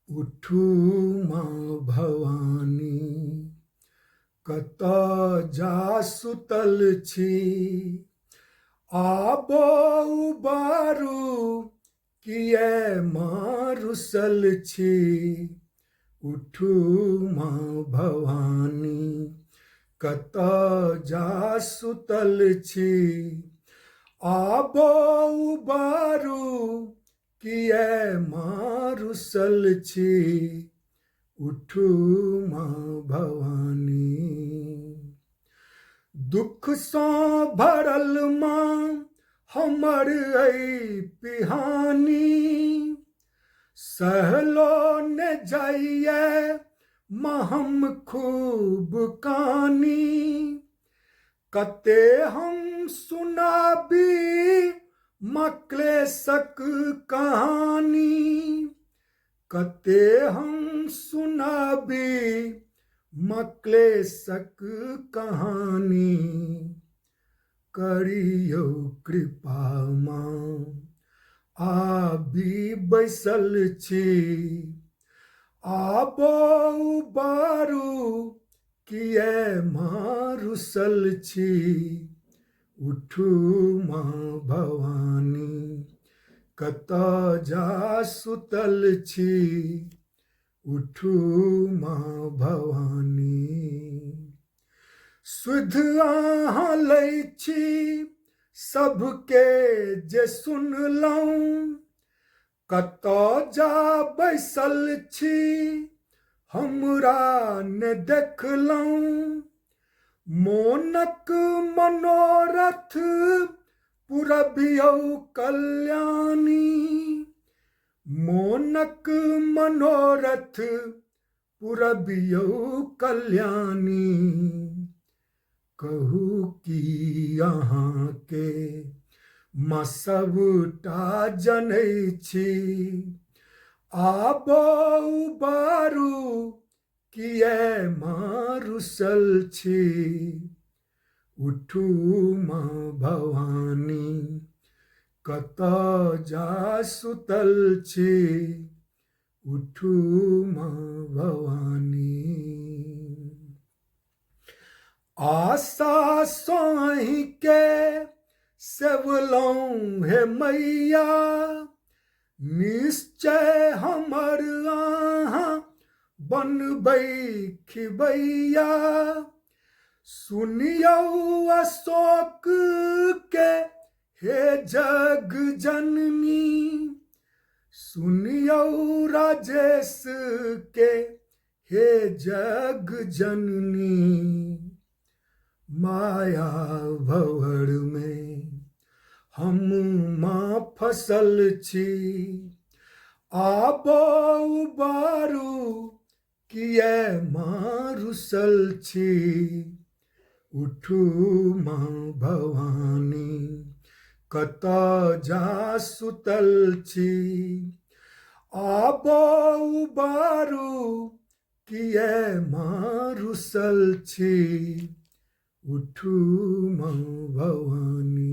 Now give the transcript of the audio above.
उठू माँ भवानी कतऽ जा सुतल छी, आबो उबारू किए माँ रुसल छी। उठू माँ भवानी कतऽ जा सुतल छी, आबो उबारू किए माँ रुसल छी। उठू माँ भवानी दुख सँ भरल माँ हमर अइ पिहानी, सहलो ने जाइए माँ हम खूब कानी। कते हम सुनाबी माँ क्लेशक कहानी, कते हम सुनाबी माँ क्लेशक कहानी। करियौ कृपा माँ आबी बैसल छी, आबो उबारू किए माँ रुसल छी। उठू माँ भवानी कतऽ जा सुतल छी, उठू माँ भवानी। सुध अहाँ लै छी सबके जे सुनलहुँ, कतऽ जा बैसल छी हमरा ने देखलहुँ। मोनक मनोरथ पुरबियौ कल्याणी, मोनक मनोरथ पुरबियौ कल्याणी। कहू कि अहाँके माँ सबटा जनै छी, आबो उबारू किए माँ रुसल छी। उठू माँ भवानी कतऽ जा सुतल छी, उठू माँ भवानी। आशा सोहि के सेवलहुँ हे मैया, निश्चय हमर अहाँ बनबै खिबैया। सुनियौ अशोक के हे जग जननी, सुनियौ राजेश के हे जग जननी। माया भंवर में हम माँ फसल छी, आबो उबारू किए माँ रुसल छी। उठू माँ भवानी कतऽ जा सुतल छी, आबो उबारू किए माँ रुसल छी। उठू माँ भवानी।